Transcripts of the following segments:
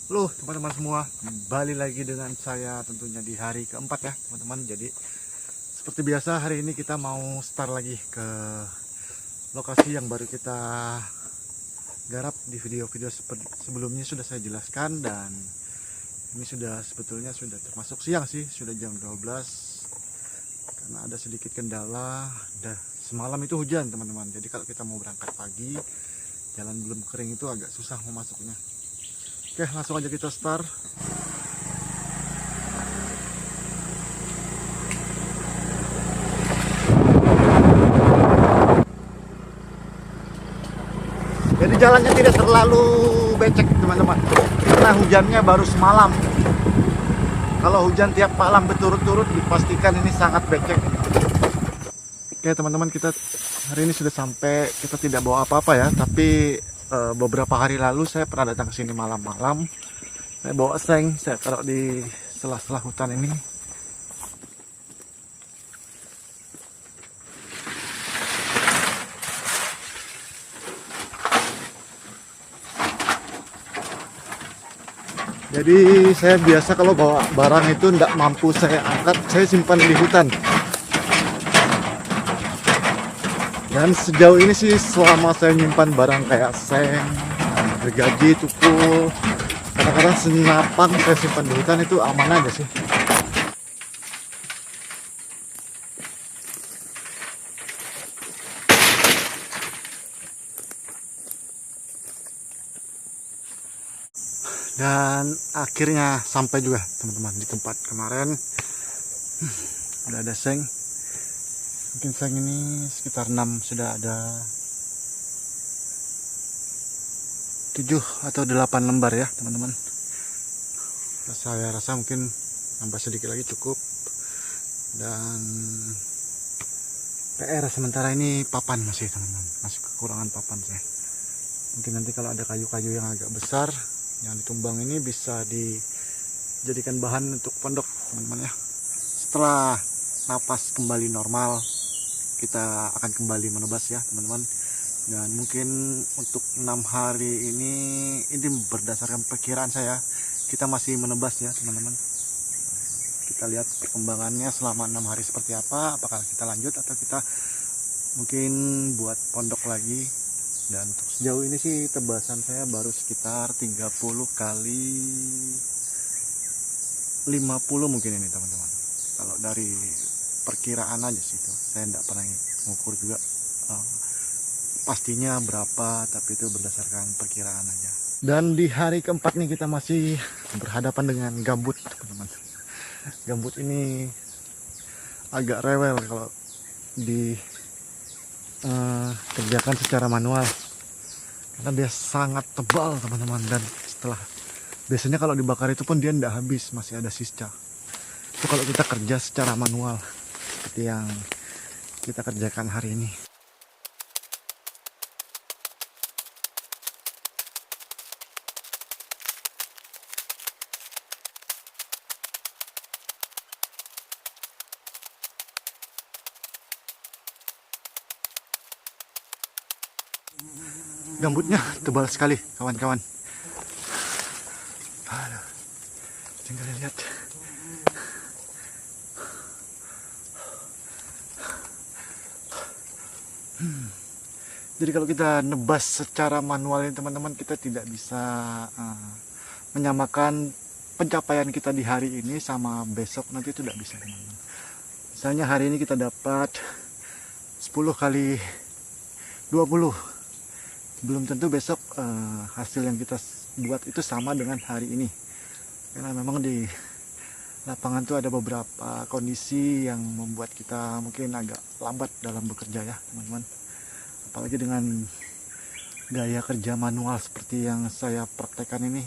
Halo teman-teman semua, kembali lagi dengan saya tentunya di hari keempat ya teman-teman. Jadi seperti biasa hari ini kita mau start lagi ke lokasi yang baru kita garap. Di video-video sebelumnya sudah saya jelaskan, dan ini sebetulnya sudah termasuk siang sih, sudah jam 12 karena ada sedikit kendala. Semalam itu hujan teman-teman, jadi kalau kita mau berangkat pagi jalan belum kering itu agak susah mau masuknya. Oke, langsung aja kita start. Jadi jalannya tidak terlalu becek teman-teman, karena hujannya baru semalam. Kalau hujan tiap malam berturut-turut dipastikan ini sangat becek. Oke teman-teman, kita hari ini sudah sampai. Kita tidak bawa apa-apa ya, tapi beberapa hari lalu saya pernah datang ke sini malam-malam. Saya bawa seng, saya taruh di sela-sela hutan ini. Jadi saya biasa kalau bawa barang itu tidak mampu saya angkat, saya simpan di hutan. Dan sejauh ini sih selama saya nyimpan barang kayak seng, gergaji, tukul, kadang-kadang senapang saya simpan di hutan, itu aman aja sih. Dan akhirnya sampai juga teman-teman di tempat kemarin. Udah ada seng. Mungkin seng ini sekitar 6, sudah ada 7 atau 8 lembar ya teman-teman. Saya rasa mungkin tambah sedikit lagi cukup. Dan PR sementara ini papan masih teman-teman, masih kekurangan papan saya. Mungkin nanti kalau ada kayu-kayu yang agak besar yang ditumbang ini bisa dijadikan bahan untuk pondok teman-teman ya. Setelah napas kembali normal, kita akan kembali menebas ya teman-teman. Dan mungkin untuk 6 hari ini berdasarkan perkiraan saya, kita masih menebas ya teman-teman. Kita lihat perkembangannya selama 6 hari seperti apa, apakah kita lanjut atau kita mungkin buat pondok lagi. Dan untuk sejauh ini sih tebasan saya baru sekitar 30 kali 50 mungkin ini teman-teman. Kalau dari perkiraan aja sih, itu saya tidak pernah mengukur juga pastinya berapa, tapi itu berdasarkan perkiraan aja. Dan di hari keempat nih kita masih berhadapan dengan gambut teman-teman. Gambut ini agak rewel kalau dikerjakan secara manual, karena dia sangat tebal teman-teman. Dan biasanya kalau dibakar itu pun dia tidak habis, masih ada sisa. Itu kalau kita kerja secara manual seperti yang kita kerjakan hari ini. Gambutnya tebal sekali kawan-kawan. Aduh, tinggal lihat. Jadi kalau kita nebas secara manual ini teman-teman, kita tidak bisa menyamakan pencapaian kita di hari ini sama besok, nanti itu tidak bisa teman-teman. Misalnya hari ini kita dapat 10 kali 20, belum tentu besok hasil yang kita buat itu sama dengan hari ini, karena memang di lapangan tuh ada beberapa kondisi yang membuat kita mungkin agak lambat dalam bekerja ya teman-teman. Apalagi dengan gaya kerja manual seperti yang saya praktekkan ini.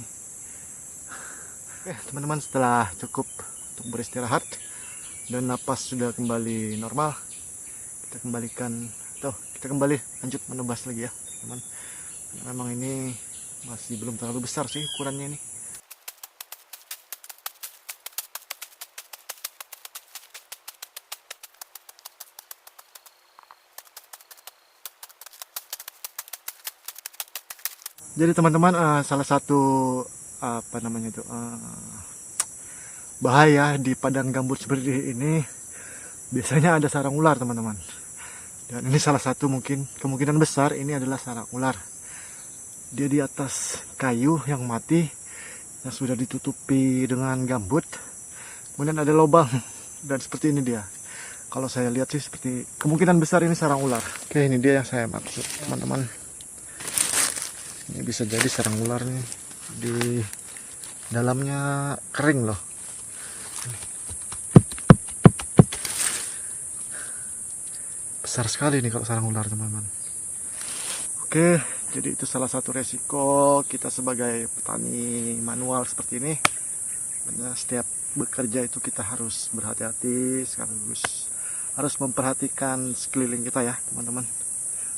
Oke teman-teman, setelah cukup untuk beristirahat dan napas sudah kembali normal, kita kembali lanjut menebas lagi ya teman. Memang ini masih belum terlalu besar sih ukurannya ini. Jadi teman-teman, salah satu apa namanya itu bahaya di padang gambut seperti ini, biasanya ada sarang ular teman-teman. Dan ini salah satu, mungkin kemungkinan besar ini adalah sarang ular. Dia di atas kayu yang mati, yang sudah ditutupi dengan gambut, kemudian ada lubang, dan seperti ini dia. Kalau saya lihat sih seperti kemungkinan besar ini sarang ular. Oke, ini dia yang saya maksud teman-teman. Ini bisa jadi sarang ular nih, di dalamnya kering loh. Besar sekali nih kalau sarang ular teman-teman. Oke, jadi itu salah satu resiko kita sebagai petani manual seperti ini. Karena setiap bekerja itu kita harus berhati-hati, sekaligus harus memperhatikan sekeliling kita ya teman-teman.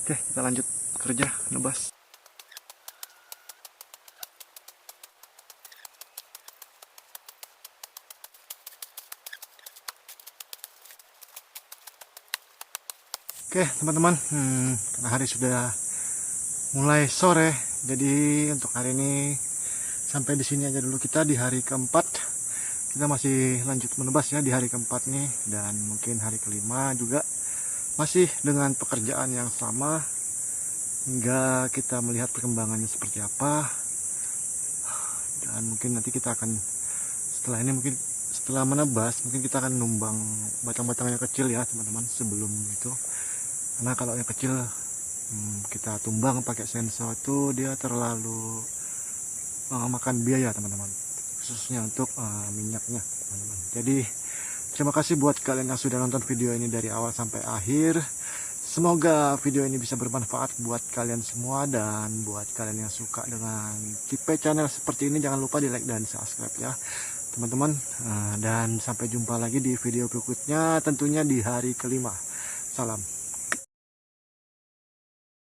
Oke, kita lanjut kerja nebas. Oke teman-teman, karena hari sudah mulai sore, jadi untuk hari ini sampai di sini aja dulu kita di hari keempat. Kita masih lanjut menebas ya di hari keempat nih, dan mungkin hari kelima juga masih dengan pekerjaan yang sama hingga kita melihat perkembangannya seperti apa. Dan mungkin nanti kita akan setelah ini, mungkin setelah menebas, mungkin kita akan numbang batang-batang yang kecil ya teman-teman sebelum itu. Karena kalau yang kecil kita tumbang pakai sensor itu dia terlalu makan biaya teman-teman, khususnya untuk minyaknya teman-teman. Jadi terima kasih buat kalian yang sudah nonton video ini dari awal sampai akhir. Semoga video ini bisa bermanfaat buat kalian semua, dan buat kalian yang suka dengan tipe channel seperti ini jangan lupa di like dan subscribe ya teman-teman. Dan sampai jumpa lagi di video berikutnya, tentunya di hari kelima. Salam.